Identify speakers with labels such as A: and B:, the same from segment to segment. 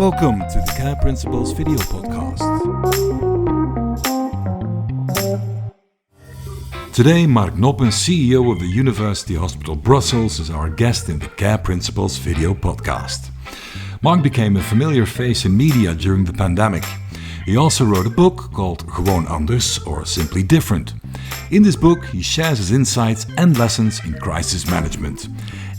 A: Welcome to the Care Principles video podcast. Today, Mark Noppen, CEO of the University Hospital Brussels, is our guest in the Care Principles video podcast. Mark became a familiar face in media during the pandemic. He also wrote a book called Gewoon Anders, or Simply Different. In this book, he shares his insights and lessons in crisis management.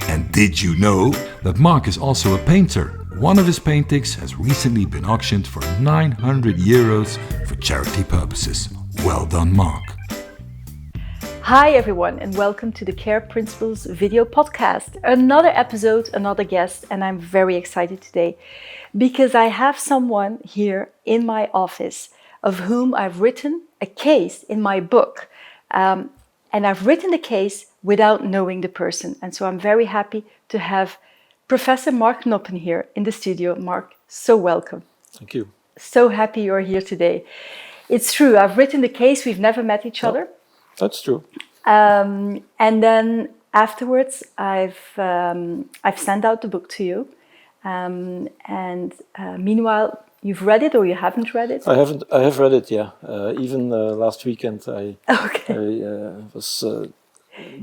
A: And did you know that Mark is also a painter? One of his paintings has recently been auctioned for €900 for charity purposes. Well done, Mark.
B: Hi everyone, and welcome to the Care Principles video podcast. Another episode, another guest, and I'm very excited today because I have someone here in my office of whom I've written a case in my book. And I've written the case without knowing the person. And so I'm very happy to have Professor Mark Noppen here in the studio. Mark, so welcome.
C: Thank you.
B: So happy you're here today. It's true, I've written the case, we've never met each other.
C: That's true.
B: And then afterwards, I've sent out the book to you. Meanwhile, you've read it or you haven't read it?
C: I have read it, yeah. Even last weekend I was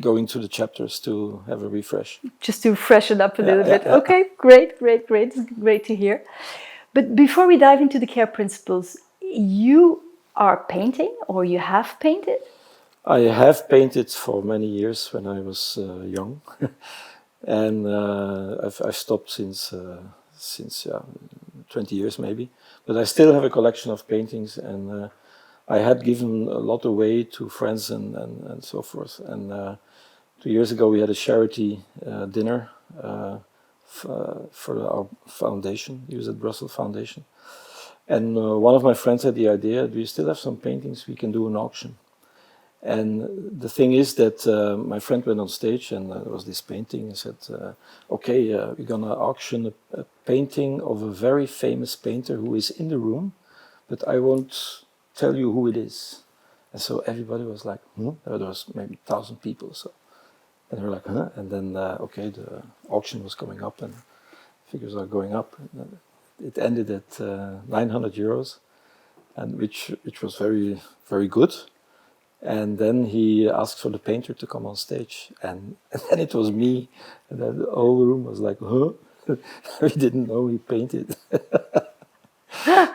C: going through the chapters to have a refresh.
B: Just to freshen up a little bit.
C: Yeah.
B: Okay, great. It's great to hear. But before we dive into the care principles, you are painting or you have painted?
C: I have painted for many years when I was young. And I've stopped since 20 years maybe. But I still have a collection of paintings, and I had given a lot away to friends and so forth. And 2 years ago we had a charity dinner for our foundation, UZ Brussels Foundation. And one of my friends had the idea, do you still have some paintings? We can do an auction. And the thing is that my friend went on stage and there was this painting and said, okay, we're going to auction a painting of a very famous painter who is in the room, but I won't tell you who it is. And so everybody was like, There was maybe 1,000 people. So, and they were like, huh? And then, okay, the auction was going up and figures are going up. And it ended at €900, and which was very, very good. And then he asked for the painter to come on stage, and then it was me, and then the whole room was like, huh? We didn't know he painted.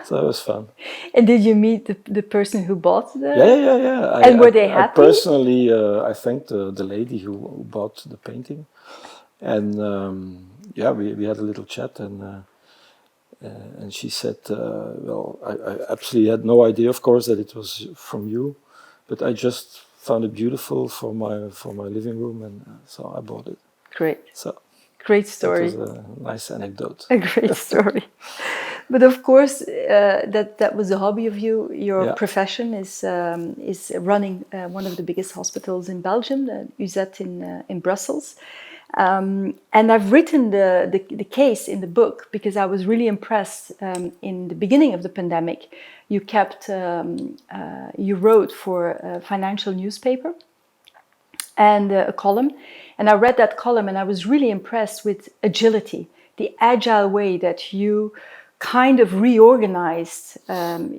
C: So it was fun.
B: And did you meet the person who bought the...
C: Yeah.
B: And were they happy?
C: Personally, I thanked the lady who bought the painting. And we had a little chat, and she said, well, I absolutely had no idea, of course, that it was from you. But I just found it beautiful for my living room, and so I bought it.
B: Great.
C: So
B: great story.
C: It was a nice anecdote.
B: A great story. But of course, that was a hobby of you. Your profession is running one of the biggest hospitals in Belgium, the UZ in Brussels. And I've written the case in the book because I was really impressed. In the beginning of the pandemic, you wrote for a financial newspaper and a column, and I read that column and I was really impressed with agility, the agile way that you kind of reorganized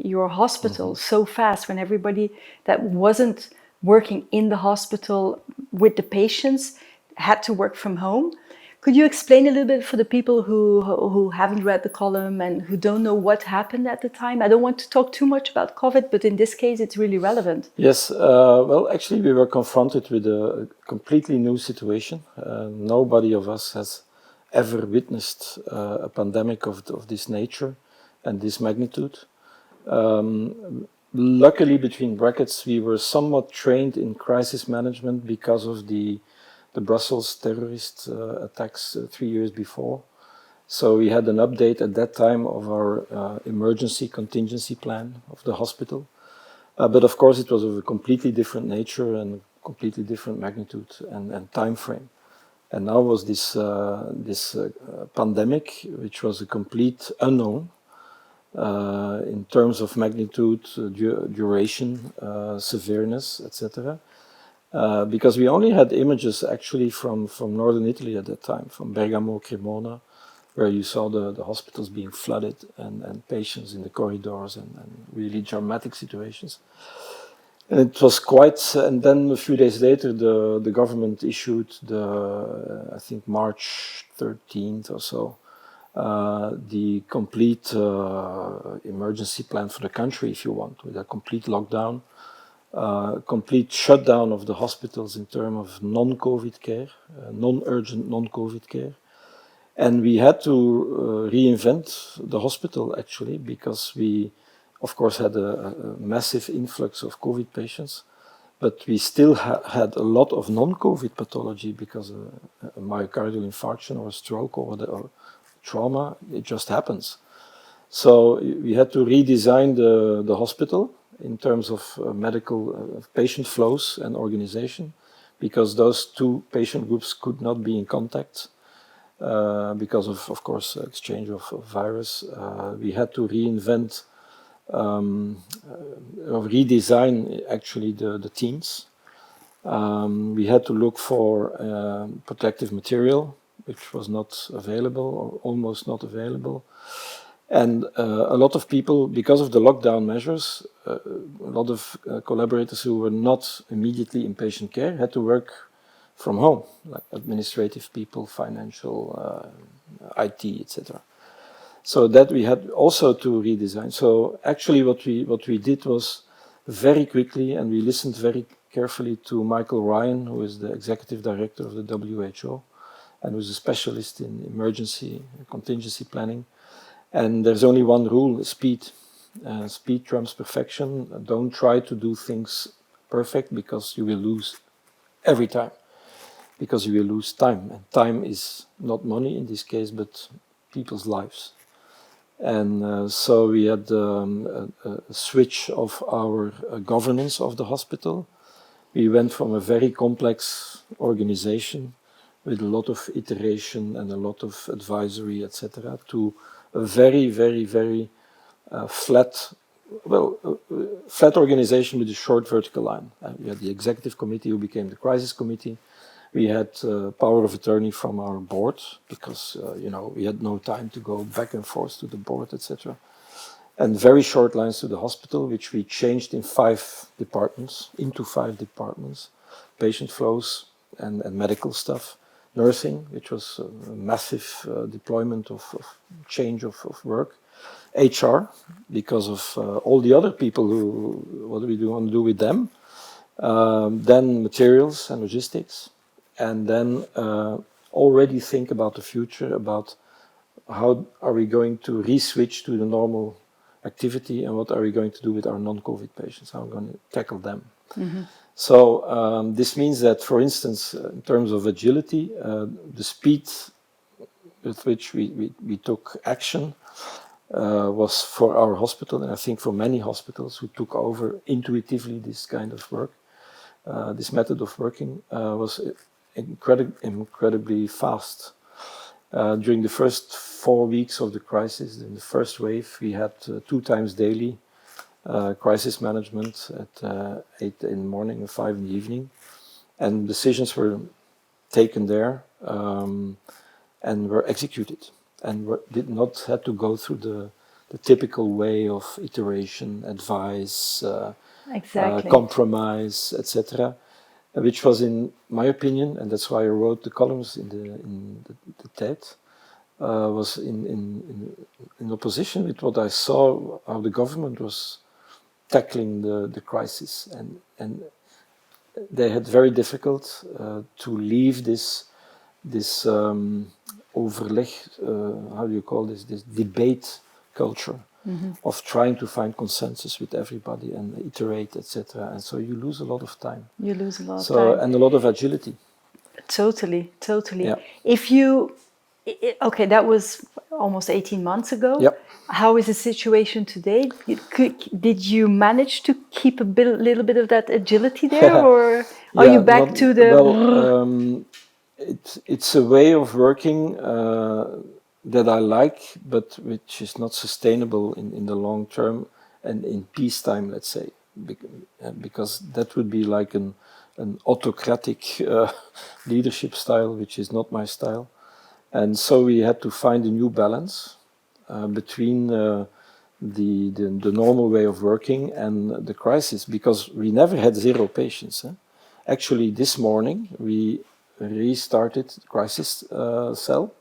B: your hospital so fast when everybody that wasn't working in the hospital with the patients had to work from home. Could you explain a little bit for the people who haven't read the column and who don't know what happened at the time? I don't want to talk too much about COVID, but in this case, it's really relevant.
C: Yes, well, actually, we were confronted with a completely new situation. Nobody of us has ever witnessed a pandemic of this nature and this magnitude. Luckily, between brackets, we were somewhat trained in crisis management because of the Brussels terrorist attacks 3 years before. So we had an update at that time of our emergency contingency plan of the hospital. But of course it was of a completely different nature and completely different magnitude and time frame. And now was this pandemic, which was a complete unknown in terms of magnitude, duration, severeness, etc. Because we only had images actually from northern Italy at that time, from Bergamo, Cremona, where you saw the hospitals being flooded and patients in the corridors and really dramatic situations. And it was quite, and then a few days later, the government issued I think March 13th or so, the complete emergency plan for the country, if you want, with a complete lockdown, complete shutdown of the hospitals in terms of non-COVID care, non-urgent non-COVID care. And we had to reinvent the hospital actually, because we, of course, had a massive influx of COVID patients, but we still had a lot of non-COVID pathology because a myocardial infarction or a stroke or trauma, it just happens. So we had to redesign the hospital in terms of medical patient flows and organization, because those two patient groups could not be in contact because of course, exchange of virus. We had to reinvent redesign actually the teams. We had to look for protective material, which was not available or almost not available. And a lot of people, because of the lockdown measures, a lot of collaborators who were not immediately in patient care had to work from home, like administrative people, financial, IT, etc. So that we had also to redesign. So actually what we did was very quickly, and we listened very carefully to Michael Ryan, who is the executive director of the WHO, and who's a specialist in emergency contingency planning. And there's only one rule, speed. Speed trumps perfection. Don't try to do things perfect, because you will lose every time, because you will lose time. And time is not money in this case, but people's lives. And so we had a switch of our governance of the hospital. We went from a very complex organization with a lot of iteration and a lot of advisory, etc., to a very, very, very flat organization with a short vertical line. We had the executive committee, who became the crisis committee. We had power of attorney from our board, because we had no time to go back and forth to the board, etc. And very short lines to the hospital, which we changed into 5 departments: patient flows and medical stuff, nursing, which was a massive deployment of change of work, HR, because of all the other people who, what do we want to do with them, then materials and logistics, and then already think about the future, about how are we going to re-switch to the normal activity, and what are we going to do with our non-COVID patients, how are we going to tackle them. Mm-hmm. So this means that, for instance, in terms of agility, the speed with which we took action was for our hospital, and I think for many hospitals who took over intuitively this kind of work, this method of working was incredibly fast. During the first 4 weeks of the crisis, in the first wave, we had 2 times daily crisis management at 8 in the morning and 5 in the evening, and decisions were taken there and were executed, and did not have to go through the typical way of iteration, advice, compromise, etc., which was, in my opinion, and that's why I wrote the columns in the TED, was in opposition with what I saw how the government was tackling the crisis, and they had very difficult to leave this overleg, how do you call this debate culture, mm-hmm. of trying to find consensus with everybody and iterate, etc. And so you lose a lot of time.
B: You lose a lot of time.
C: And a lot of agility.
B: Totally.
C: Yeah.
B: If you, okay, that was almost 18 months ago.
C: Yep.
B: How is the situation today? Did you manage to keep little bit of that agility there, or are you back to the...
C: Well, it's a way of working that I like, but which is not sustainable in the long term and in peacetime, let's say, because that would be like an autocratic leadership style, which is not my style. And so we had to find a new balance between the normal way of working and the crisis, because we never had 0 patients. Actually, this morning we restarted the crisis cell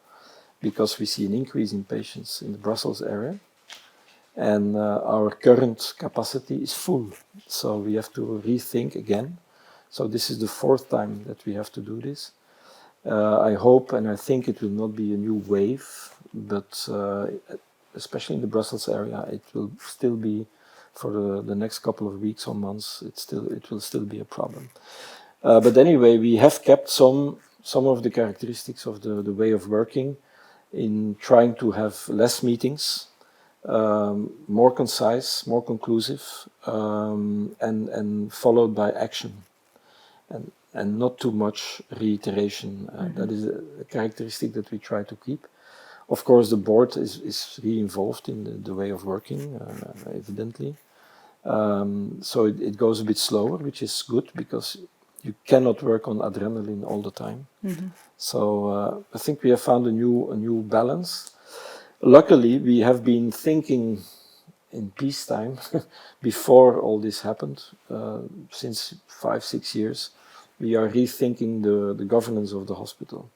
C: because we see an increase in patients in the Brussels area. And our current capacity is full, so we have to rethink again. So this is the 4th time that we have to do this. I hope and I think it will not be a new wave, but especially in the Brussels area, it will still be, for the next couple of weeks or months, it will still be a problem. But anyway, we have kept some of the characteristics of the way of working in trying to have less meetings, more concise, more conclusive, and followed by action, and not too much reiteration. That is a characteristic that we try to keep. Of course, the board is really involved in the way of working, evidently. So it goes a bit slower, which is good, because you cannot work on adrenaline all the time. So I think we have found a new balance. Luckily, we have been thinking in peacetime before all this happened. Since 5-6 years, we are rethinking the governance of the hospital,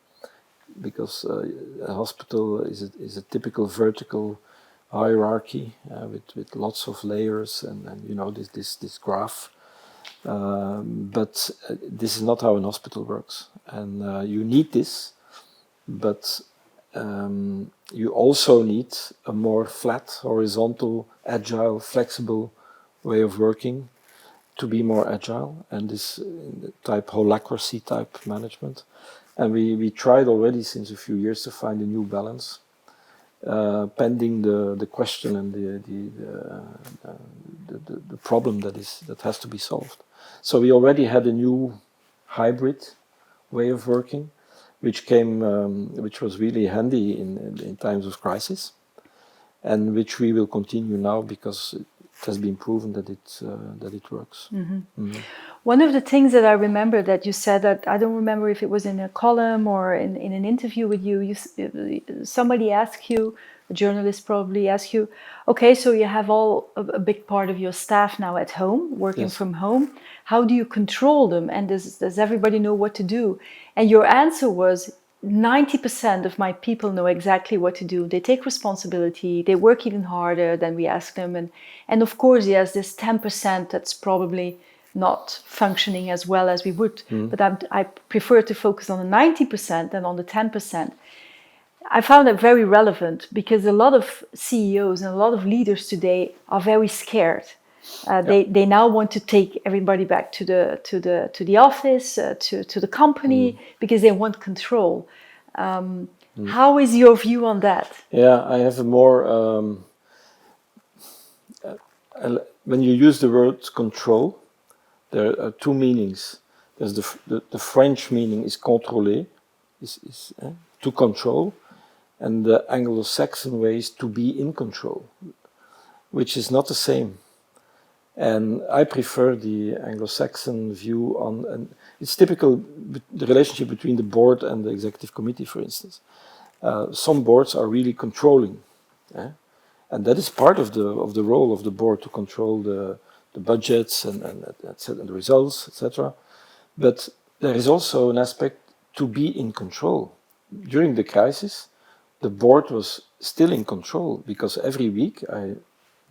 C: because a hospital is a typical vertical hierarchy with lots of layers and you know, this graph. But this is not how an hospital works, and you need this, but you also need a more flat, horizontal, agile, flexible way of working to be more agile, and this type holacracy type management. And we tried already since a few years to find a new balance, pending the question and the problem that has to be solved. So we already had a new hybrid way of working, which was really handy in times of crisis, and which we will continue now because it has been proven that it works.
B: One of the things that I remember that you said, that I don't remember if it was in a column or in an interview with you, somebody asked you, a journalist probably asked you, okay, so you have a big part of your staff now at home, working from home. How do you control them? And does everybody know what to do? And your answer was, 90% of my people know exactly what to do. They take responsibility. They work even harder than we ask them. And of course, yes, there's 10% that's probably not functioning as well as we would. But I prefer to focus on the 90% than on the 10%. I found that very relevant, because a lot of CEOs and a lot of leaders today are very scared. They now want to take everybody back to the office, to the company, because they want control. How is your view on that?
C: Yeah, I have a more. When you use the word control, there are 2 meanings. There's the French meaning is contrôler, is to control, and the Anglo-Saxon way is to be in control, which is not the same. And I prefer the Anglo-Saxon view on, and it's typical, the relationship between the board and the executive committee, for instance. Some boards are really controlling, and that is part of the role of the board, to control the budgets and the results, etc. But there is also an aspect to be in control. During the crisis, the board was still in control, because every week I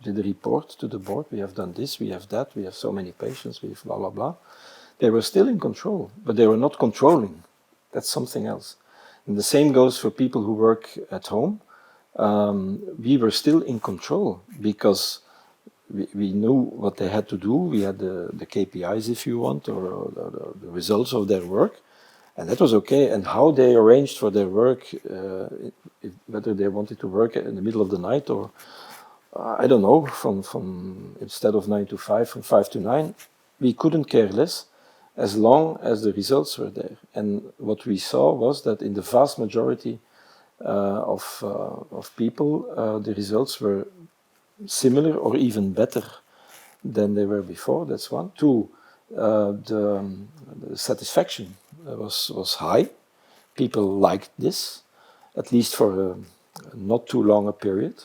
C: did a report to the board. We have done this, we have that, we have so many patients, we have blah, blah, blah. They were still in control, but they were not controlling. That's something else. And the same goes for people who work at home. We were still in control, because we knew what they had to do. We had the KPIs, if you want, or the results of their work. And that was okay. And how they arranged for their work, whether they wanted to work in the middle of the night or I don't know, from instead of 9 to 5, from 5 to 9, we couldn't care less, as long as the results were there. And what we saw was that in the vast majority of people, the results were similar or even better than they were before. That's one. 2, the satisfaction was high. People liked this. at least for not too long a period.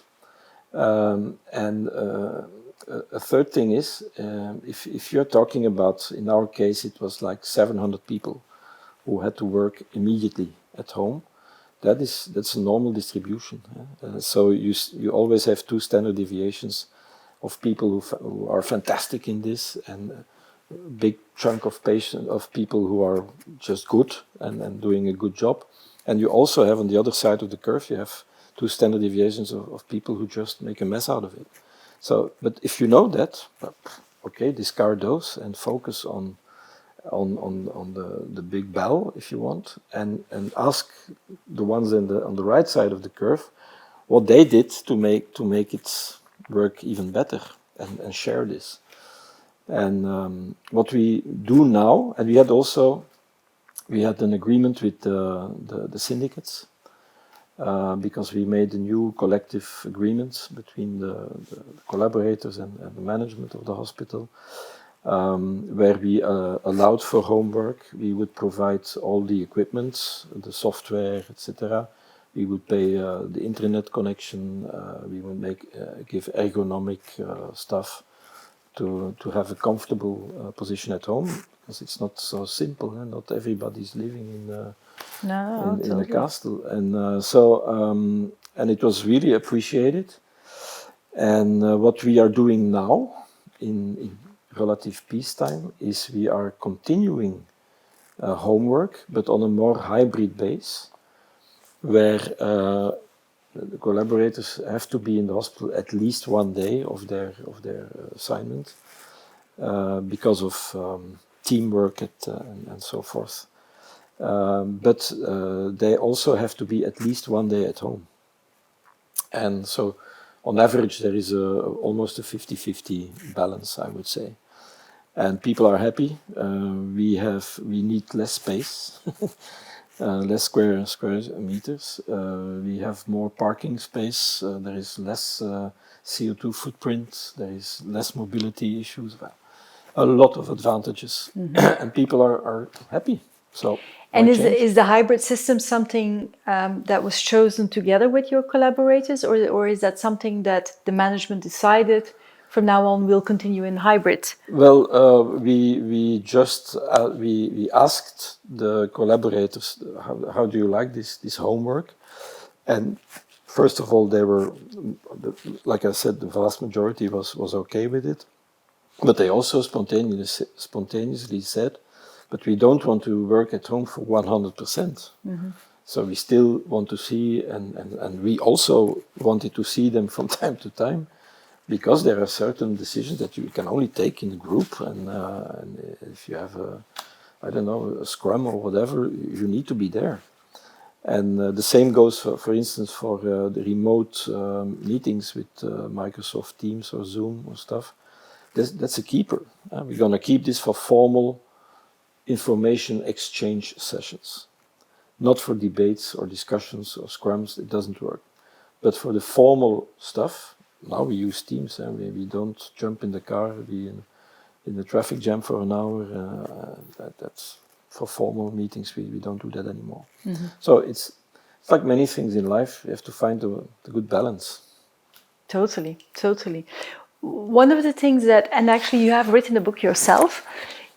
C: A third thing is, if you're talking about, in our case, it was like 700 people who had to work immediately at home. That's a normal distribution. So you always have two standard deviations of people who are fantastic in this, and a big chunk of people who are just good and doing a good job. And you also have on the other side of the curve, you have two standard deviations of people who just make a mess out of it. So, but if you know that, okay, discard those and focus on the big bell, if you want, and ask the ones on the right side of the curve what they did to make it work even better, and share this. And what we do now, and we had an agreement with the syndicates, because we made a new collective agreement between the collaborators and the management of the hospital, where we allowed for homework. We would provide all the equipment, the software, etc. We would pay the internet connection. We would give ergonomic stuff to have a comfortable position at home, because it's not so simple. Not everybody's living in a castle, and and it was really appreciated. And what we are doing now in relative peacetime is we are continuing homework, but on a more hybrid base, where the collaborators have to be in the hospital at least one day of their assignment, because of teamwork and so forth. But they also have to be at least one day at home. And so on average there is almost a 50-50 balance, I would say. And people are happy. We need less space, less square meters. We have more parking space. There is less CO2 footprint. There is less mobility issues. Well, a lot of advantages, and people are happy. So.
B: And is the hybrid system something that was chosen together with your collaborators, or is that something that the management decided from now on we'll continue in hybrid?
C: Well, we asked the collaborators, how do you like this homework? And first of all, they were, like I said, the vast majority was okay with it, but they also spontaneously said, but we don't want to work at home for 100%. So we still want to see, and we also wanted to see them from time to time, because there are certain decisions that you can only take in a group, and if you have a scrum or whatever, you need to be there. And the same goes, for instance, for the remote meetings with Microsoft Teams or Zoom or stuff. That's a keeper. We're going to keep this for formal information exchange sessions, not for debates or discussions or scrums. It doesn't work. But for the formal stuff, now we use Teams. We don't jump in the car, be in the traffic jam for an hour. That's for formal meetings. We don't do that anymore. So it's like many things in life. You have to find the good balance.
B: Totally. One of the things that, and actually you have written a book yourself.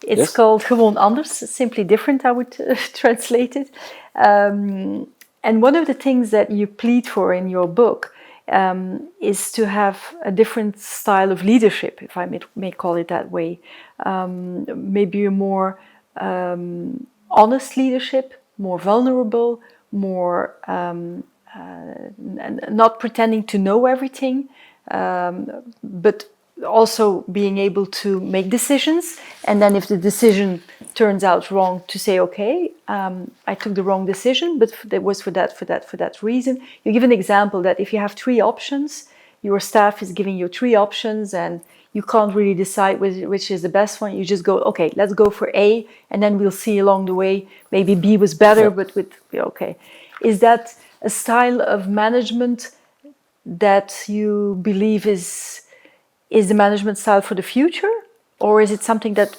B: It's called Gewoon Anders, simply different, I would translate it. And one of the things that you plead for in your book is to have a different style of leadership, if I may call it that way. Maybe a more honest leadership, more vulnerable, more not pretending to know everything, but also being able to make decisions, and then if the decision turns out wrong, to say, okay, I took the wrong decision, but it was for that reason. You give an example that if you have 3 options, your staff is giving you 3 options, and you can't really decide which is the best one. You just go, okay, let's go for A, and then we'll see along the way, maybe B was better, but okay. Is that a style of management that you believe is the management style for the future, or is it something that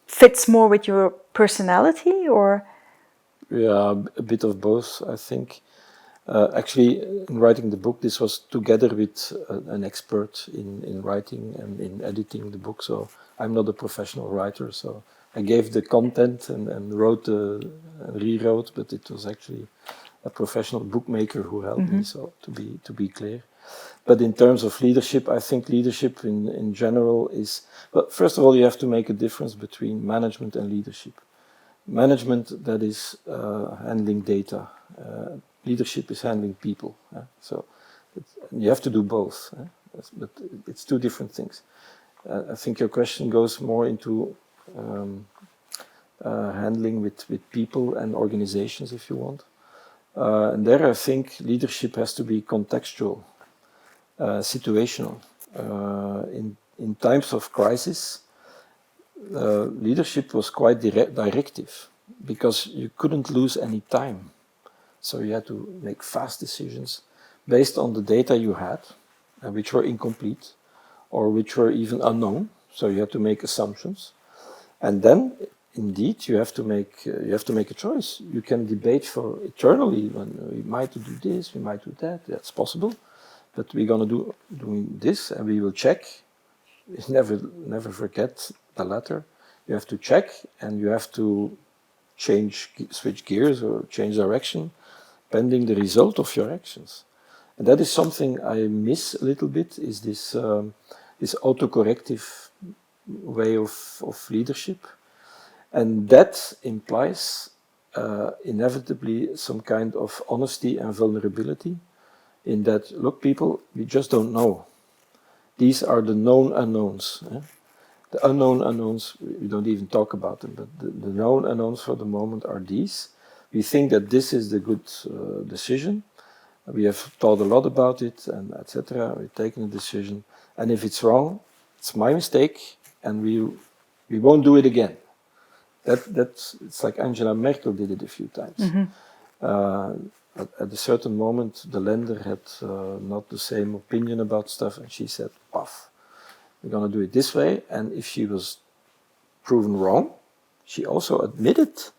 B: fits more with your personality, or?
C: Yeah, a bit of both, I think. Actually, in writing the book, this was together with an expert in writing and in editing the book. So I'm not a professional writer. So I gave the content and wrote and rewrote, but it was actually a professional bookmaker who helped me. So to be clear. But in terms of leadership, I think leadership in general is, well, first of all, you have to make a difference between management and leadership. Management, that is handling data. Leadership is handling people. So you have to do both. But it's two different things. I think your question goes more into handling with people and organizations, if you want. And there I think leadership has to be contextual, situational. In times of crisis, leadership was quite directive because you couldn't lose any time. So you had to make fast decisions based on the data you had, which were incomplete or which were even unknown. So you had to make assumptions. And then, indeed, you have to make a choice. You can debate for eternally. We might do this, we might do that. That's possible. But we're going to do this, and we will check. Never forget the latter. You have to check, and you have to switch gears or change direction, pending the result of your actions. And that is something I miss a little bit. Is this autocorrective way of leadership, and that implies inevitably some kind of honesty and vulnerability. In that, look, people, we just don't know. These are the known unknowns. The unknown unknowns, we don't even talk about them, but the known unknowns for the moment are these. We think that this is the good decision. We have thought a lot about it, and etc. We've taken a decision, and if it's wrong, it's my mistake, and we won't do it again. It's like Angela Merkel did it a few times. At a certain moment, the lender had not the same opinion about stuff, and she said, "Paf, we're going to do it this way." And if she was proven wrong, she also admitted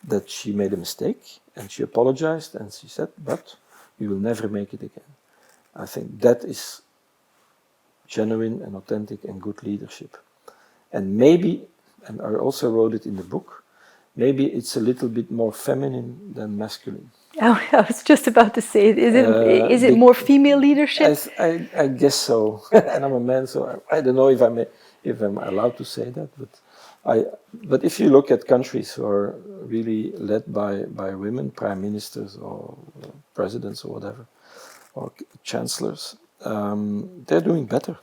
C: that she made a mistake, and she apologized, and she said, "But we will never make it again." I think that is genuine and authentic and good leadership. And maybe, and I also wrote it in the book, maybe it's a little bit more feminine than masculine.
B: Oh, I was just about to say, is it more female leadership?
C: I guess so. And I'm a man, so I don't know if I'm allowed to say that. But if you look at countries who are really led by women, prime ministers or presidents or whatever, or chancellors, they're doing better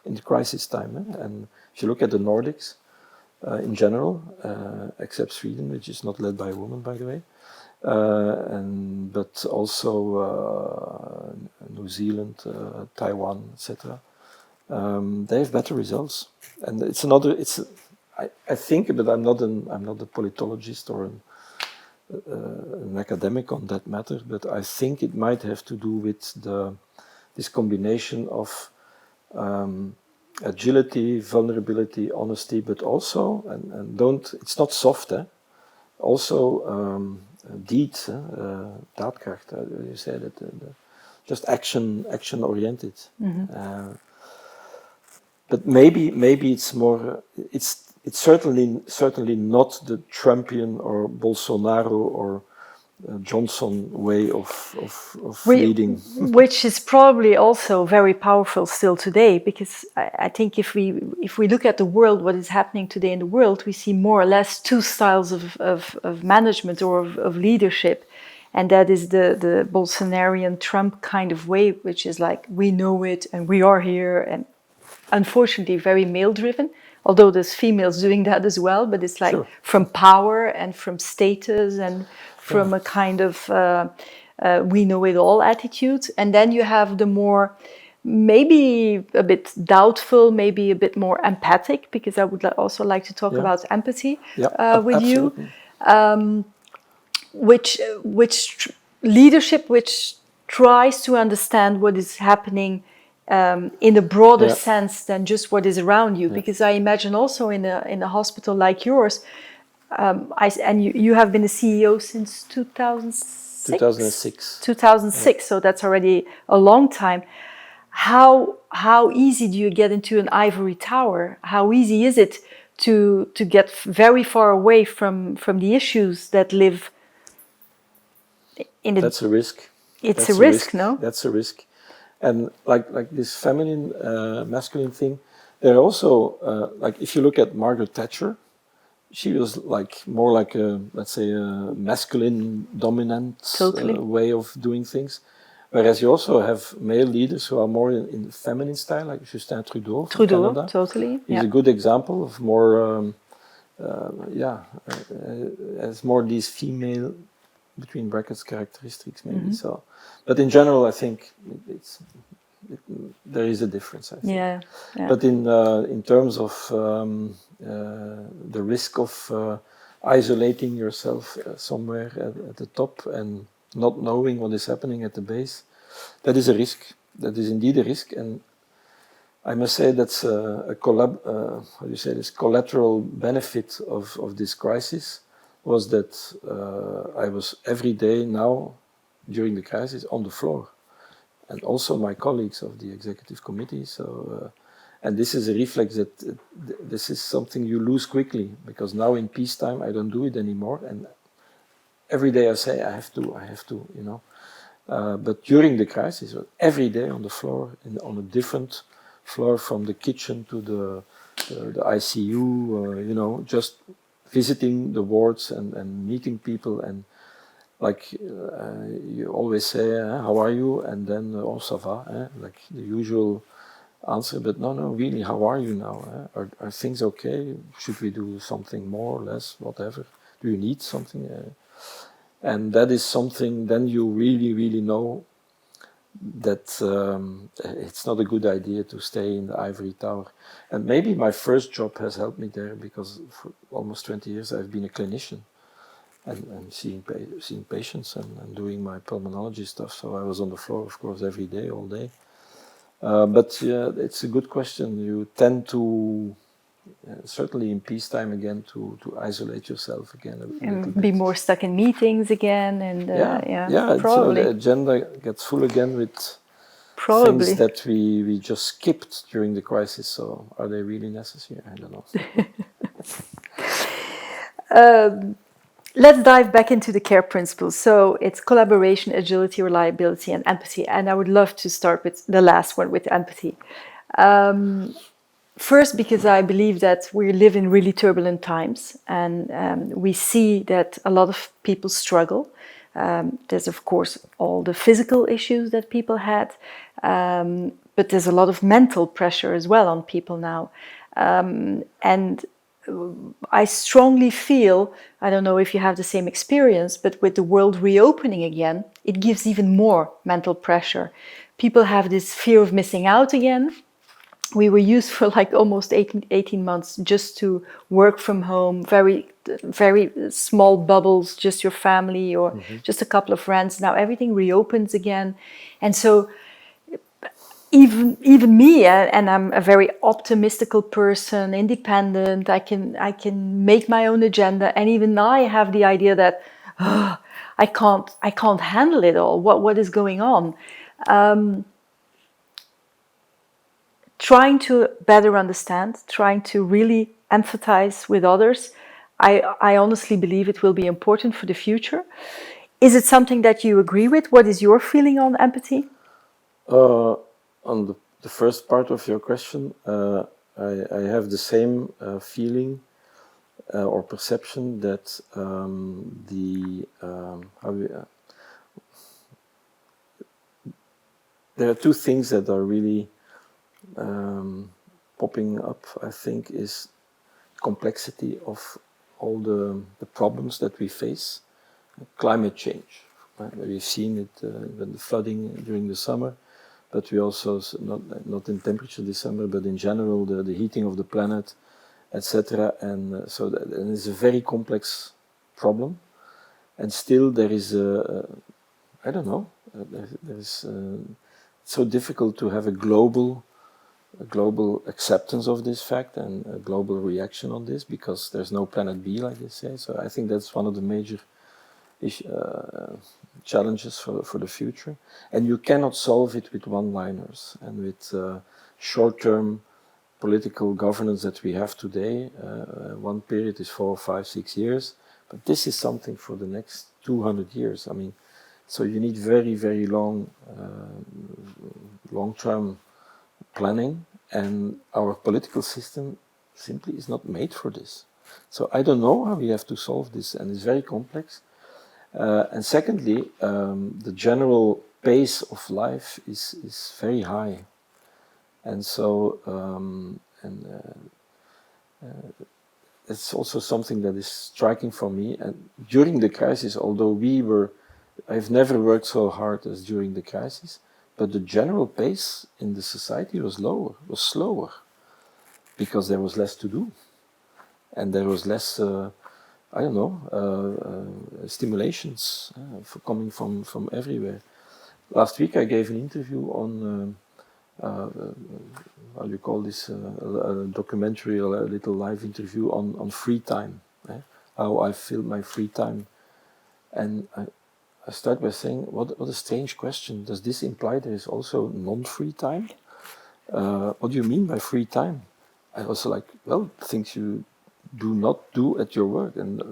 C: in the crisis time. And if you look at the Nordics in general, except Sweden, which is not led by a woman, by the way, but also New Zealand, Taiwan, etc. They have better results, and I think, but I'm not a politologist or an academic on that matter. But I think it might have to do with this combination of agility, vulnerability, honesty, but also it's not soft, also deed, daadkracht. You say that, just action oriented. But maybe it's more. It's certainly not the Trumpian or Bolsonaro or Johnson way of leading,
B: which is probably also very powerful still today. Because I think if we look at the world, what is happening today in the world, we see more or less two styles of management or of leadership, and that is the Bolsonarian Trump kind of way, which is like, we know it and we are here, and unfortunately very male driven. Although there's females doing that as well, but it's like from power and from status and from a kind of we know it all attitude. And then you have the more, maybe a bit doubtful, maybe a bit more empathic, because I would also like to talk about empathy with you. Which leadership which tries to understand what is happening in a broader sense than just what is around you. Because I imagine also in a hospital like yours, and you have been a CEO since 2006?
C: 2006.
B: 2006, so that's already a long time. How easy do you get into an ivory tower? How easy is it to get very far away from the issues that live in the...
C: That's a risk.
B: It's a risk, no?
C: That's a risk. And like this feminine, masculine thing, there are also, like if you look at Margaret Thatcher, she was like more like a, let's say, a masculine dominant way of doing things. Whereas you also have male leaders who are more in the feminine style, like Justin Trudeau from Canada.
B: Totally.
C: He's a good example of more, has more these female, between brackets, characteristics maybe. So, but in general, I think there is a difference. I think.
B: Yeah.
C: But in terms of the risk of isolating yourself somewhere at the top and not knowing what is happening at the base, that is a risk. That is indeed a risk, and I must say that's this collateral benefit of this crisis was that I was every day now during the crisis on the floor, and also my colleagues of the executive committee. So, and this is a reflex that this is something you lose quickly, because now in peacetime I don't do it anymore, and every day I say I have to, you know. But during the crisis, every day on the floor, on a different floor, from the kitchen to the ICU, you know, just visiting the wards and meeting people, and like you always say, how are you? And then, oh, ça va, like the usual answer. But no, really, how are you now? Are things okay? Should we do something more, less, whatever? Do you need something? And that is something, then you really, really know that it's not a good idea to stay in the ivory tower. And maybe my first job has helped me there, because for almost 20 years I've been a clinician and seeing patients and doing my pulmonology stuff. So I was on the floor, of course, every day, all day. But yeah, it's a good question. You tend to, certainly in peacetime again, to isolate yourself again a little bit.
B: Be more stuck in meetings again, and
C: probably. So the agenda gets full again with things that we just skipped during the crisis. So are they really necessary? I don't know.
B: Let's dive back into the CARE principles. So it's collaboration, agility, reliability, and empathy. And I would love to start with the last one, with empathy. First, because I believe that we live in really turbulent times, and we see that a lot of people struggle. There's, of course, all the physical issues that people had, but there's a lot of mental pressure as well on people now. And I strongly feel, I don't know if you have the same experience, but with the world reopening again, it gives even more mental pressure. People have this fear of missing out again. We were used for like almost 18 months just to work from home, very, very small bubbles, just your family or just a couple of friends. Now everything reopens again. And so even me, and I'm a very optimistical person, independent, I can make my own agenda, and even I have the idea that I can't handle it all. What is going on? Trying to better understand, trying to really empathize with others, I honestly believe it will be important for the future. Is it something that you agree with? What is your feeling on empathy?
C: On the first part of your question, I have the same feeling or perception that there are two things that are really popping up, I think, is complexity of all the problems that we face. Climate change, right? We've seen it with the flooding during the summer, but we also, not in temperature this summer, but in general, the heating of the planet, etc. And so and it's a very complex problem, and still there is I don't know, it's so difficult to have a global acceptance of this fact and a global reaction on this, because there's no planet B, like they say. So I think that's one of the major challenges for the future. And you cannot solve it with one-liners and with short-term political governance that we have today. One period is 4, 5, 6 years, but this is something for the next 200 years. I mean, so you need very, very long-term planning, and our political system simply is not made for this. So I don't know how we have to solve this, and it's very complex. And secondly, the general pace of life is very high. And so, it's also something that is striking for me. And during the crisis, although I've never worked so hard as during the crisis, but the general pace in the society was slower, because there was less to do. And there was less, stimulations coming from everywhere. Last week I gave an interview on, how do you call this, a documentary, a little live interview on free time, how I fill my free time. And I start by saying, what a strange question. Does this imply there is also non-free time? What do you mean by free time? I also like, well, things you do not do at your work, and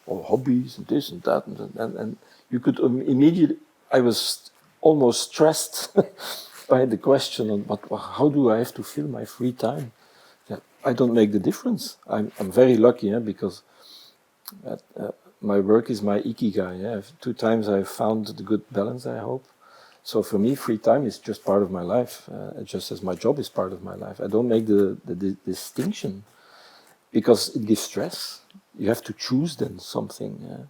C: or hobbies and this and that, and you could immediately. I was almost stressed by the question on, but how do I have to fill my free time? Yeah, I don't make the difference. I'm very lucky, because my work is my ikigai. 2 times I've found the good balance, I hope. So for me, free time is just part of my life, just as my job is part of my life. I don't make the distinction, because it gives stress. You have to choose then something.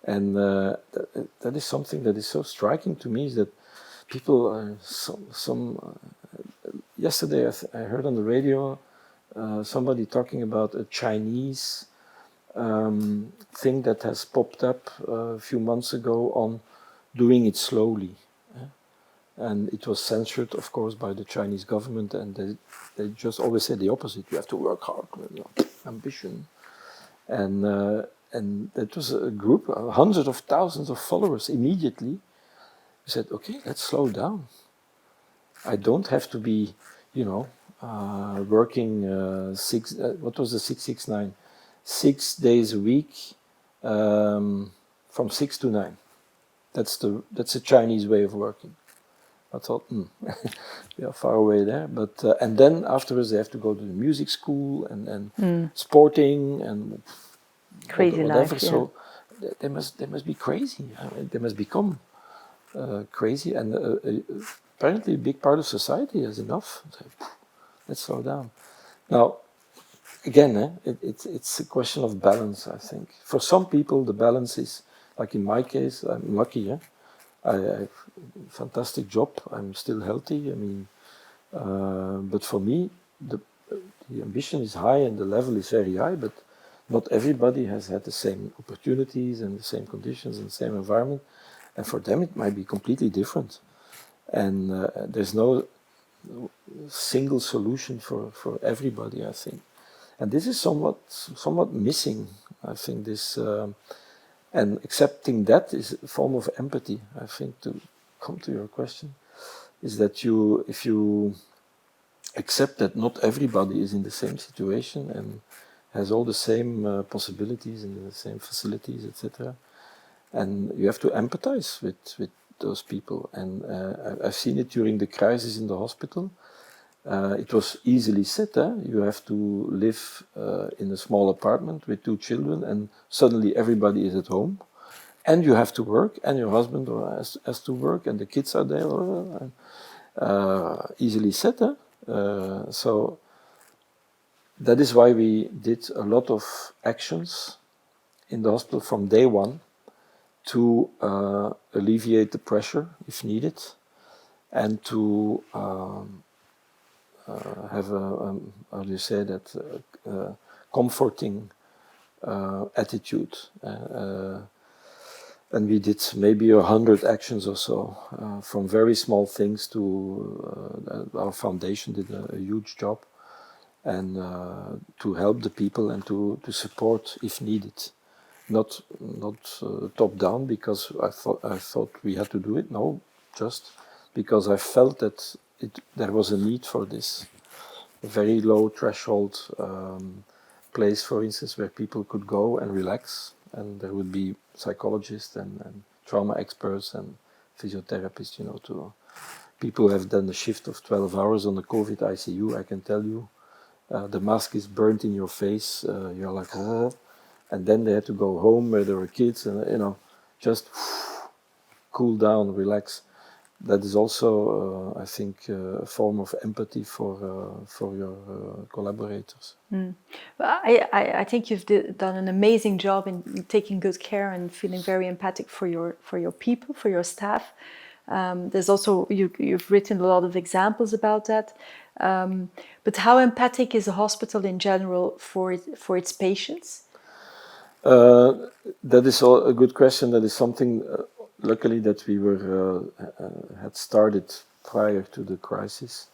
C: And that is something that is so striking to me, is that people, yesterday I heard on the radio somebody talking about a Chinese thing that has popped up a few months ago on doing it slowly. And it was censored, of course, by the Chinese government, and they just always say the opposite. You have to work hard, ambition. And that was a group, hundreds of thousands of followers immediately said, okay, let's slow down. I don't have to be, working what was the 669? 6 days a week, from 6 to 9. That's a Chinese way of working. I thought, we are far away there. But and then afterwards they have to go to the music school and sporting and
B: crazy
C: whatever.
B: life. Yeah.
C: So they must be crazy. They must become crazy. And apparently a big part of society has enough. Let's slow down. Now, again, it's a question of balance, I think. For some people, the balance is, like in my case, I'm lucky. I have a fantastic job. I'm still healthy. I mean, but for me, the ambition is high and the level is very high, but not everybody has had the same opportunities and the same conditions and the same environment. And for them, it might be completely different. And there's no single solution for everybody, I think. And this is somewhat missing, I think, this... and accepting that is a form of empathy, I think, to come to your question, is that if you accept that not everybody is in the same situation and has all the same possibilities and the same facilities, etc., and you have to empathize with those people. And I've seen it during the crisis in the hospital. It was easily said, you have to live in a small apartment with 2 children, and suddenly everybody is at home, and you have to work, and your husband has to work, and the kids are there. Easily said, so that is why we did a lot of actions in the hospital from day one to alleviate the pressure if needed, and to have a, how do you say that, comforting attitude. And we did maybe 100 actions or so, from very small things to our foundation did a huge job, and to help the people and to support if needed. not top down because I thought we had to do it. No, just because I felt that there was a need for this. A very low threshold place, for instance, where people could go and relax, and there would be psychologists and trauma experts and physiotherapists, to people who have done a shift of 12 hours on the COVID ICU. I can tell you, the mask is burnt in your face. You're like, and then they had to go home where there were kids, and just cool down, relax. That is also, I think, a form of empathy for your collaborators.
B: Well, I think you've done an amazing job in taking good care and feeling very empathic for your people, for your staff. There's also you've written a lot of examples about that. But how empathic is a hospital in general for its patients?
C: That is a good question. That is something, luckily, that we had started prior to the crisis,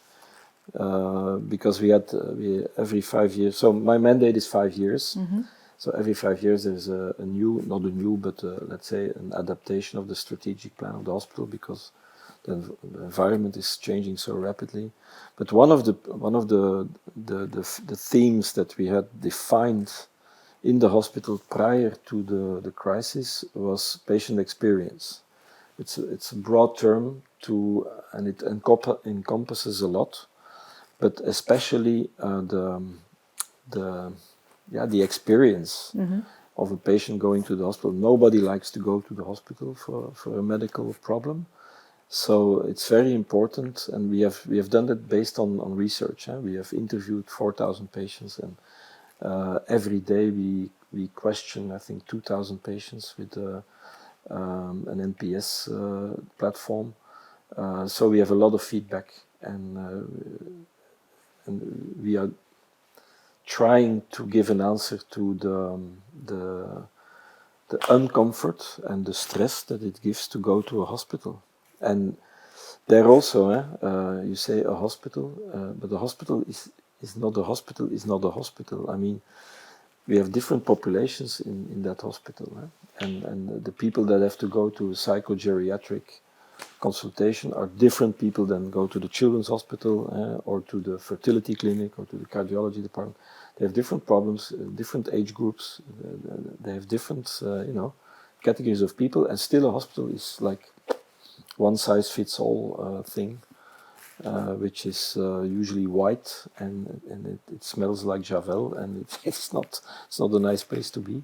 C: because we every 5 years. So my mandate is 5 years. Mm-hmm. So every 5 years there's let's say an adaptation of the strategic plan of the hospital, because the environment is changing so rapidly. But one of the themes that we had defined in the hospital prior to the crisis was patient experience. It's a broad term and it encompasses a lot, but especially the experience of a patient going to the hospital. Nobody likes to go to the hospital for a medical problem. So it's very important, and we have done that based on research. We have interviewed 4,000 patients, and every day we question, I think, 2,000 patients with an NPS platform. So we have a lot of feedback, and we are trying to give an answer to the uncomfort and the stress that it gives to go to a hospital. And there also, you say a hospital, but a hospital is not a hospital, is not a hospital. I mean, we have different populations in that hospital. And the people that have to go to a psychogeriatric consultation are different people than go to the children's hospital or to the fertility clinic or to the cardiology department. They have different problems, different age groups. They have different, categories of people, and still a hospital is like one size fits all thing, which is usually white and it smells like Javel, and it's not a nice place to be.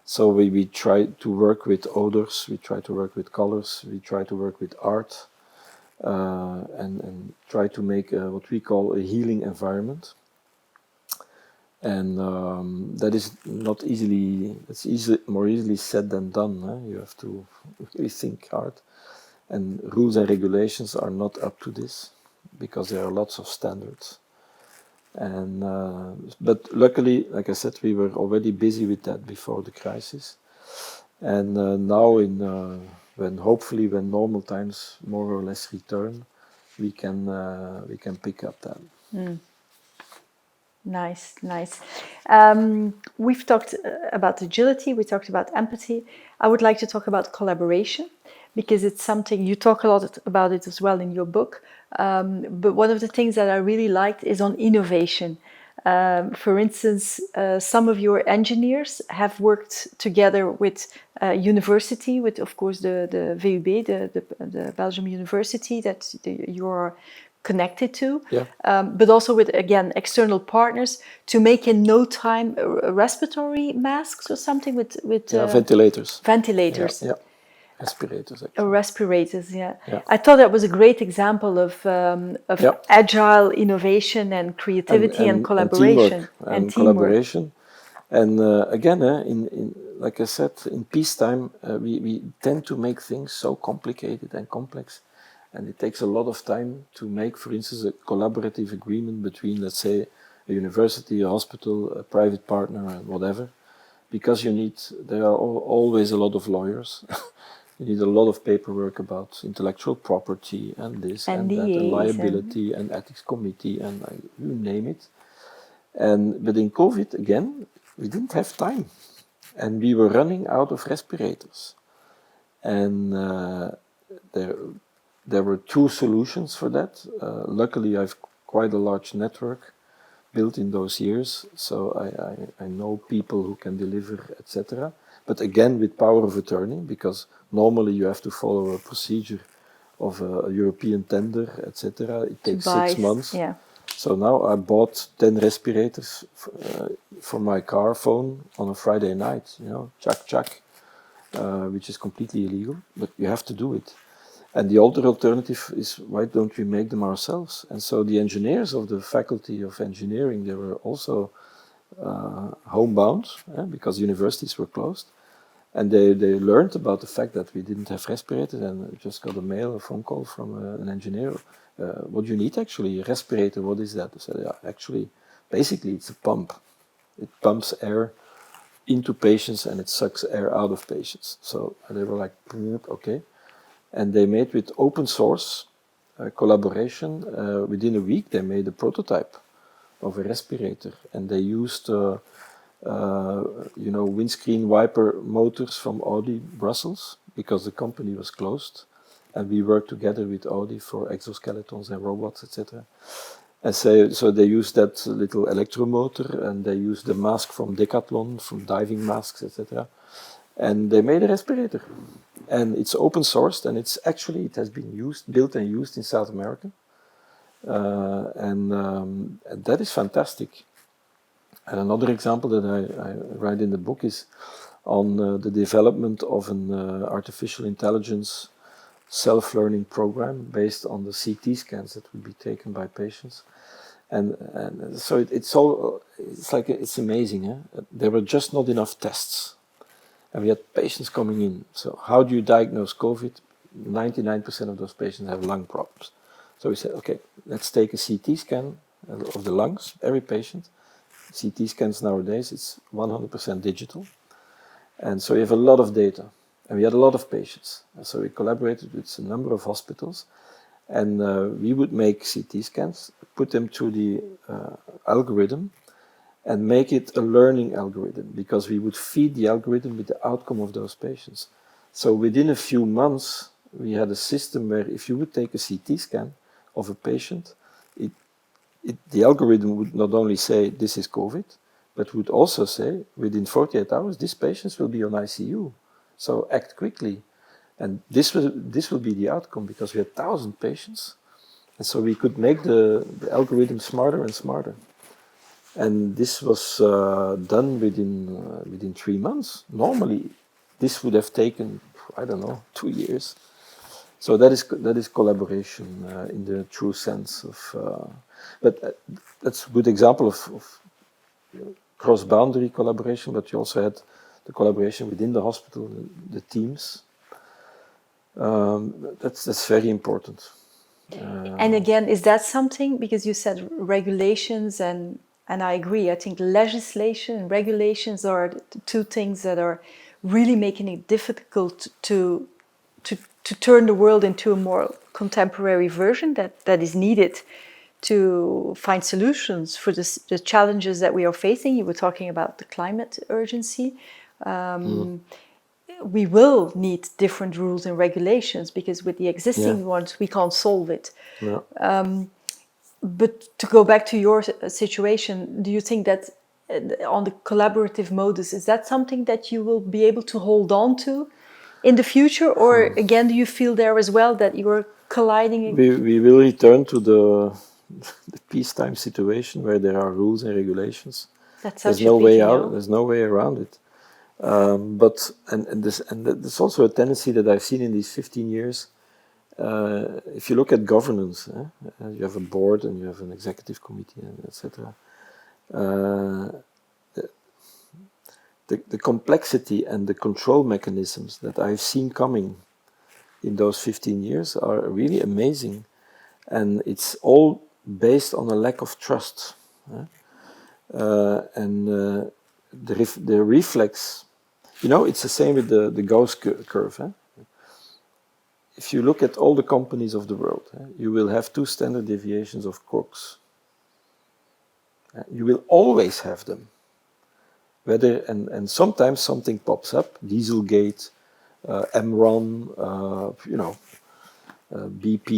C: So we try to work with odors, we try to work with colors, we try to work with art, and try to make what we call a healing environment. And that is not easily, more easily said than done. You have to really think hard. And rules and regulations are not up to this, because there are lots of standards. And but luckily, like I said, we were already busy with that before the crisis. And now, when normal times more or less return, we can pick up that.
B: Nice. We've talked about agility, we talked about empathy. I would like to talk about collaboration, because it's something you talk a lot about it as well in your book. But one of the things that I really liked is on innovation. For instance, some of your engineers have worked together with university, with of course the VUB, the Belgium University that you're connected to, but also with, again, external partners to make in no time respiratory masks or something with
C: ventilators.
B: Ventilators.
C: Yeah. Respirators, actually.
B: Respirators, yeah. I thought that was a great example of agile innovation and creativity and collaboration.
C: And collaboration. And again, like I said, in peacetime, we tend to make things so complicated and complex. And it takes a lot of time to make, for instance, a collaborative agreement between, let's say, a university, a hospital, a private partner, and whatever. Because there are always a lot of lawyers. You need a lot of paperwork about intellectual property and this and that, and liability and ethics committee, and you name it. But in COVID, again, we didn't have time. and we were running out of respirators. And there were two solutions for that. Luckily, I've quite a large network built in those years, so I know people who can deliver, etc. But again, with power of attorney, because normally you have to follow a procedure of a European tender, etc. It takes 6 months.
B: Yeah.
C: So now I bought 10 respirators for my car phone on a Friday night, chuck, which is completely illegal, but you have to do it. And the other alternative is, why don't we make them ourselves? And so the engineers of the Faculty of Engineering, they were also homebound, because universities were closed. And they learned about the fact that we didn't have respirators, and I just got a phone call from an engineer. What do you need actually? A respirator, what is that? I said, yeah, actually, basically it's a pump. It pumps air into patients and it sucks air out of patients. So they were like, okay. And they made with open source collaboration, within a week they made a prototype of a respirator, and they used windscreen wiper motors from Audi Brussels, because the company was closed, and we worked together with Audi for exoskeletons and robots, etc. And so they used that little electromotor, and they used the mask from Decathlon, from diving masks, etc. And they made a respirator. And it's open sourced, and it has been built and used in South America. And that is fantastic. And another example that I write in the book is on the development of an artificial intelligence self-learning program based on the CT scans that would be taken by patients. And so it's amazing. There were just not enough tests. And we had patients coming in. So how do you diagnose COVID? 99% of those patients have lung problems. So we said, okay, let's take a CT scan of the lungs, every patient. CT scans nowadays, it's 100% digital. And so we have a lot of data. And we had a lot of patients. And so we collaborated with a number of hospitals. And we would make CT scans, put them through the algorithm, and make it a learning algorithm, because we would feed the algorithm with the outcome of those patients. So within a few months, we had a system where if you would take a CT scan of a patient, the algorithm would not only say this is COVID, but would also say within 48 hours, this patient will be on ICU. So act quickly. And this will be the outcome, because we had 1,000 patients. And so we could make the algorithm smarter and smarter. And this was done within 3 months. Normally, this would have taken, 2 years. So that is collaboration in the true sense of. But that's a good example of cross-boundary collaboration. But you also had the collaboration within the hospital, the teams. That's very important.
B: And again, is that something, because you said regulations, and I agree, I think legislation and regulations are the two things that are really making it difficult to turn the world into a more contemporary version that is needed to find solutions for the challenges that we are facing. You were talking about the climate urgency. We will need different rules and regulations, because with the existing ones, we can't solve it.
C: Yeah.
B: But to go back to your situation, do you think that on the collaborative modus, is that something that you will be able to hold on to in the future? Or again, do you feel there as well that you are colliding?
C: We will return to the peacetime situation where there are rules and regulations.
B: There's no way out.
C: There's no way around it. But there's also a tendency that I've seen in these 15 years. If you look at governance, you have a board and you have an executive committee, and etc. The complexity and the control mechanisms that I've seen coming in those 15 years are really amazing, and it's all based on a lack of trust. The reflex, it's the same with the Gauss curve. If you look at all the companies of the world, you will have 2 standard deviations of crooks. You will always have them. whether and sometimes something pops up, Dieselgate, Enron, BP,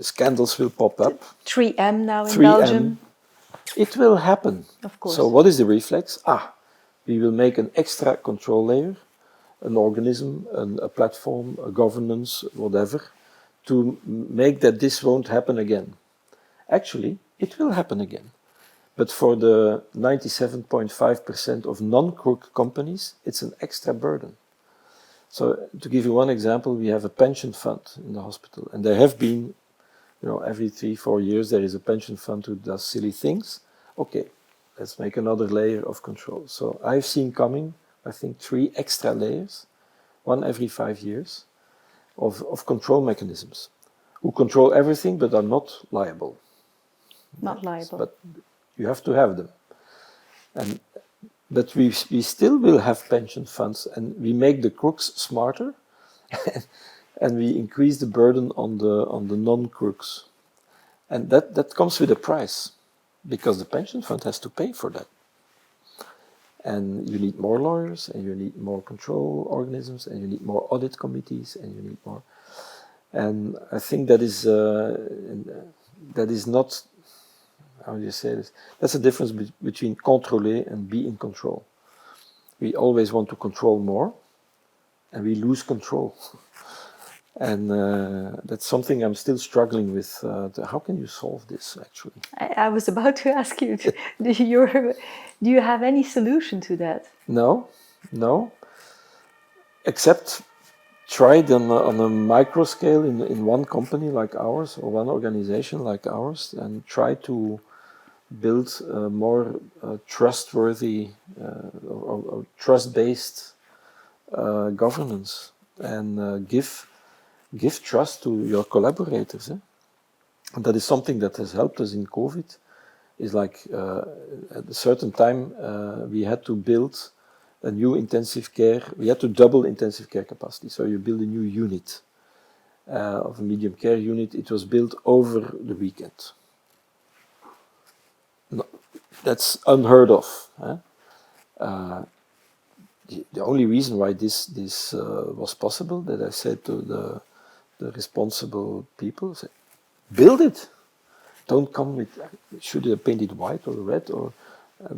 C: scandals will pop up.
B: 3M now in
C: 3M.
B: Belgium.
C: It will happen.
B: Of course.
C: So what is the reflex? We will make an extra control layer, an organism, a platform, a governance, whatever, to make that this won't happen again. Actually, it will happen again. But for the 97.5% of non-crook companies, it's an extra burden. So to give you one example, we have a pension fund in the hospital, and there have been, every 3-4 years there is a pension fund who does silly things. Okay, let's make another layer of control. So I've seen coming, I think, 3 extra layers, one every 5 years, of control mechanisms, who control everything but are not liable.
B: Not liable.
C: But you have to have them. But we still will have pension funds, and we make the crooks smarter, and we increase the burden on the non-crooks. And that comes with a price, because the pension fund has to pay for that. And you need more lawyers, and you need more control organisms, and you need more audit committees, and you need more. And I think that is not, how do you say this? That's the difference between contrôler and be in control. We always want to control more, and we lose control. And that's something I'm still struggling with. How can you solve this, actually?
B: I was about to ask you, do you have any solution to that?
C: No. Except try it on a micro scale in one company like ours, or one organization like ours, and try to build a more trustworthy or trust-based governance, and give trust to your collaborators. And that is something that has helped us in COVID. Is like at a certain time we had to build a new intensive care. We had to double intensive care capacity. So you build a new unit of a medium care unit. It was built over the weekend. No, that's unheard of. The only reason why this was possible, that I said to the responsible people, say, build it. Don't come with, should I paint it white or red, or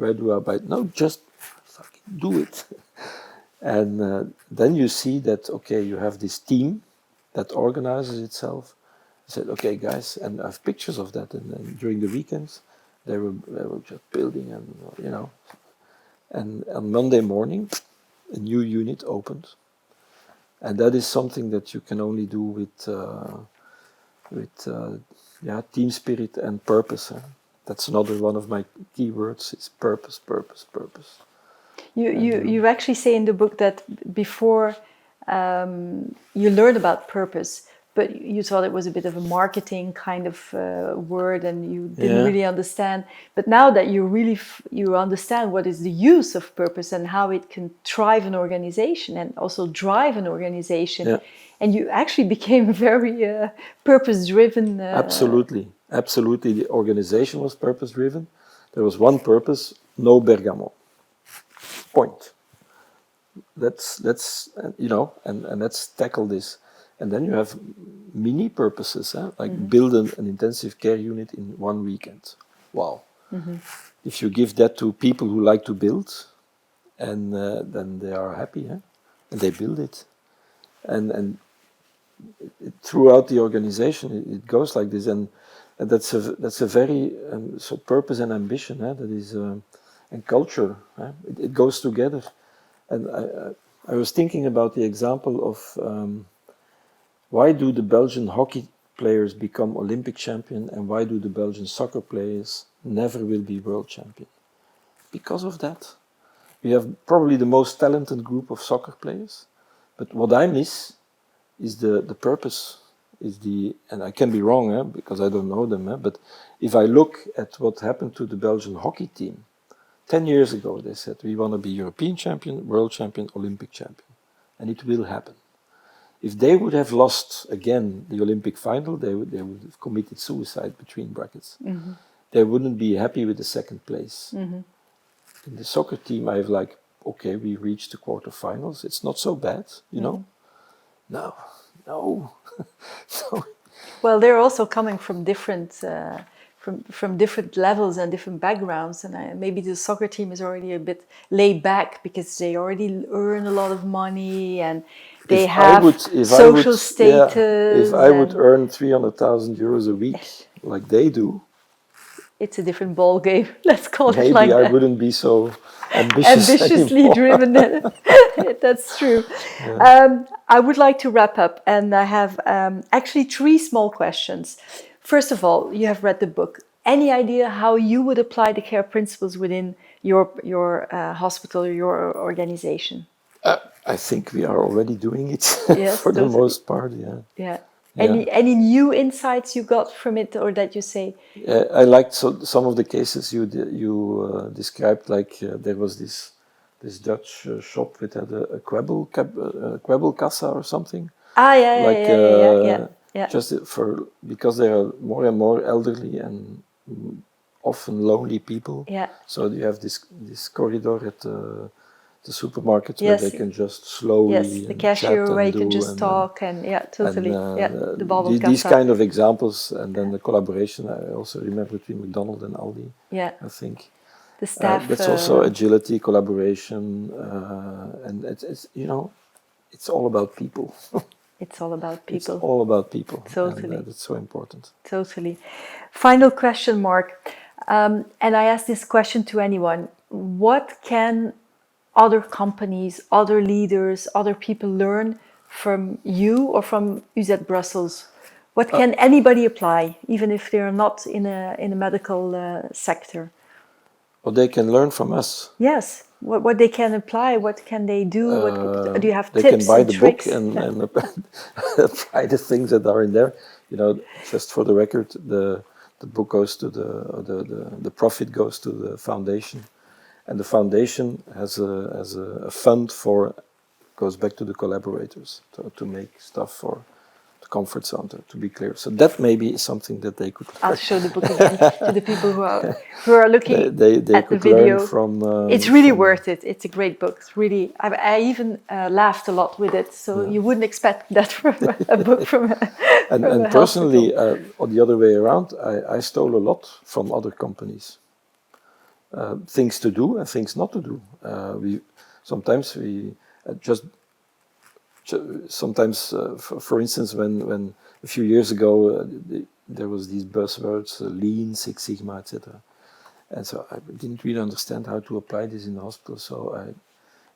C: where do I buy it? No, just fucking do it. And then you see that, okay, you have this team that organizes itself. I said, okay, guys, and I have pictures of that. And during the weekends, they were just building, and and on Monday morning, a new unit opened. And that is something that you can only do with team spirit and purpose. That's another one of my key words, is purpose.
B: You actually say in the book that before you learned about purpose, but you thought it was a bit of a marketing kind of word, and you didn't really understand. But now that you understand what is the use of purpose and how it can thrive an organization and also drive an organization, and you actually became very purpose-driven.
C: Absolutely. The organization was purpose-driven. There was one purpose: no Bergamo. Point. Let's and let's tackle this. And then you have mini purposes, like build an intensive care unit in one weekend. Wow. Mm-hmm. If you give that to people who like to build, and then they are happy, and they build it. And throughout the organization, it goes like this. And that's a very, so purpose and ambition, that is, and culture, it goes together. And I was thinking about the example of why do the Belgian hockey players become Olympic champion, and why do the Belgian soccer players never will be world champion? Because of that. We have probably the most talented group of soccer players, but what I miss is the purpose, and I can be wrong, because I don't know them, but if I look at what happened to the Belgian hockey team, 10 years ago they said, we want to be European champion, world champion, Olympic champion, and it will happen. If they would have lost again the Olympic final, they would have committed suicide, between brackets. Mm-hmm. They wouldn't be happy with the second place. Mm-hmm. in the soccer team, I have like, okay, we reached the quarterfinals. It's not so bad, you know. No, no, no.
B: Well, they're also coming from different from different levels and different backgrounds, and maybe the soccer team is already a bit laid back because they already earn a lot of money and they have social status.
C: If I would earn 300,000 euros a week like they do,
B: it's a different ball game. Let's call it
C: maybe
B: like
C: I
B: that.
C: wouldn't be so ambitiously
B: Ambitiously driven. That's true. I would like to wrap up, and I have actually 3 small questions. First of all, you have read the book. Any idea how you would apply the CARE principles within your hospital or your organization?
C: I think we are already doing it
B: Yes,
C: for the
B: totally.
C: most part. Yeah.
B: Yeah.
C: Yeah.
B: Any new insights you got from it, or that you say?
C: I liked some of the cases you described. Like there was this Dutch shop that had a Quebble Kassa or something.
B: Yeah.
C: Just because there are more and more elderly and often lonely people.
B: Yeah.
C: So you have this corridor at the supermarket where
B: Yes.
C: they can just slowly
B: Yes, the cashier
C: chat
B: where
C: and
B: you can
C: do
B: just talk and totally. The bubble
C: these
B: kassa.
C: kind of examples, and then the collaboration. I also remember between McDonald's and Aldi.
B: Yeah.
C: I think
B: The staff.
C: that's also agility, collaboration, and it's it's all about people.
B: It's all about
C: It's
B: people.
C: all about people.
B: Totally.
C: And that's so important.
B: Totally. Final question, Mark. And I ask this question to anyone. What can other companies, other leaders, other people learn from you or from UZ Brussels? What can anybody apply, even if they're not in a medical sector?
C: What they can learn from us.
B: Yes. What they can apply, what can they do? Do you have
C: they
B: tips
C: can buy
B: and
C: the
B: tricks?
C: book and apply the things that are in there. Just for the record, the book goes to the profit goes to the foundation, and the foundation has a fund goes back to the collaborators to make stuff for the comfort zone, to be clear. So that may be something that they could learn.
B: I'll show the book again to the people who are looking
C: they
B: at
C: could
B: the video.
C: learn from.
B: It's really worth it. It's a great book. It's really. I even laughed a lot with it. So you wouldn't expect that from a book from.
C: And personally, on the other way around, I stole a lot from other companies. Things to do and things not to do. Sometimes, for instance, when a few years ago there was these buzzwords, Lean, Six Sigma, etc. And so I didn't really understand how to apply this in the hospital. So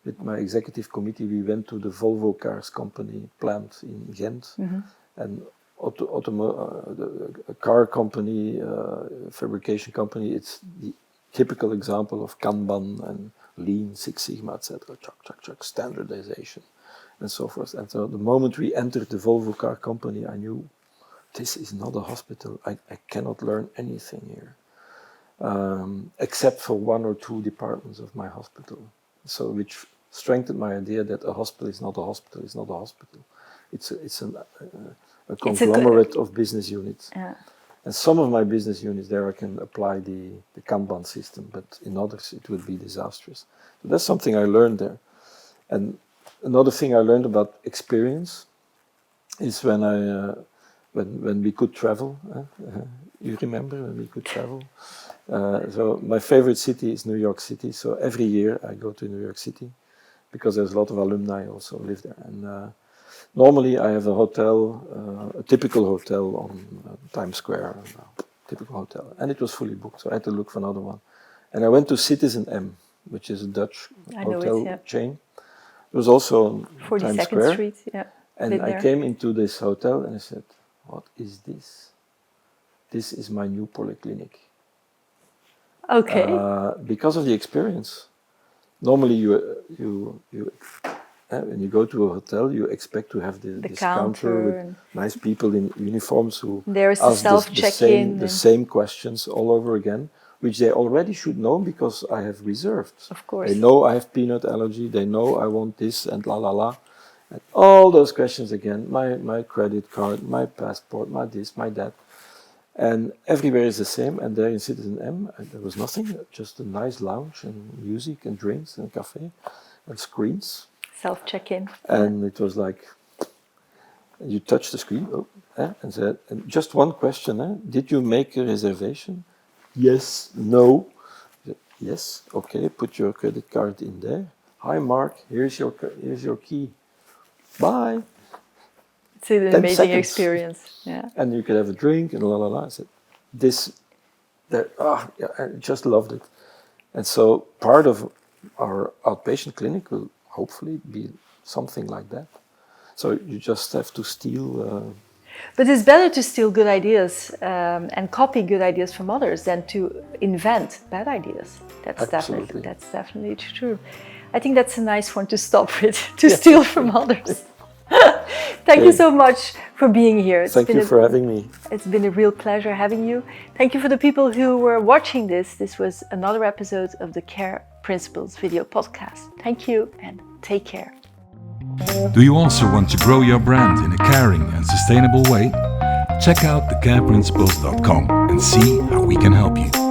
C: with my executive committee, we went to the Volvo Cars company plant in Ghent, and a car company, fabrication company. It's the typical example of Kanban and Lean, Six Sigma, etc. Chuck, standardization, and so forth. And so the moment we entered the Volvo car company, I knew this is not a hospital. I cannot learn anything here, except for 1 or 2 departments of my hospital. So which strengthened my idea that a hospital is not a hospital. It's not a hospital. It's a conglomerate of business units.
B: Yeah.
C: And some of my business units there I can apply the Kanban system, but in others it would be disastrous. So that's something I learned there. And another thing I learned about experience is when we could travel. You remember when we could travel? So my favorite city is New York City. So every year I go to New York City because there's a lot of alumni also live there. And normally I have a hotel, a typical hotel on Times Square, typical hotel, and it was fully booked, so I had to look for another one. And I went to Citizen M, which is a Dutch hotel chain. It was also on
B: 42nd
C: Times Square.
B: Street, yeah.
C: And I came into this hotel and I said, "What is this? This is my new polyclinic."
B: Okay.
C: Because of the experience. Normally when you go to a hotel, you expect to have this counter with nice people in uniforms who ask the same questions all over again, which they already should know because I have reserved.
B: Of course.
C: They know I have peanut allergy, they know I want this and la la la. And all those questions again, my credit card, my passport, my this, my that. And everywhere is the same. And there in Citizen M, there was nothing, just a nice lounge and music and drinks and cafe and screens.
B: Self-check-in.
C: And it was like, you touch the screen and said, and just one question, did you make a reservation? Yes, no. Yes, okay, put your credit card in there. Hi Mark, here's your key. Bye.
B: It's an
C: 10
B: amazing
C: seconds.
B: experience. Yeah.
C: And you could have a drink and la la la. I said, I just loved it. And so part of our outpatient clinic will hopefully be something like that. So you just have to steal.
B: But it's better to steal good ideas and copy good ideas from others than to invent bad ideas. That's definitely true. I think that's a nice one to stop with, to steal from others. Thank you so much for being here.
C: Thank you for having me.
B: It's been a real pleasure having you. Thank you for the people who were watching this. This was another episode of the Care Principles video podcast. Thank you and take care.
A: Do you also want to grow your brand in a caring and sustainable way? Check out thecareprinciples.com and see how we can help you.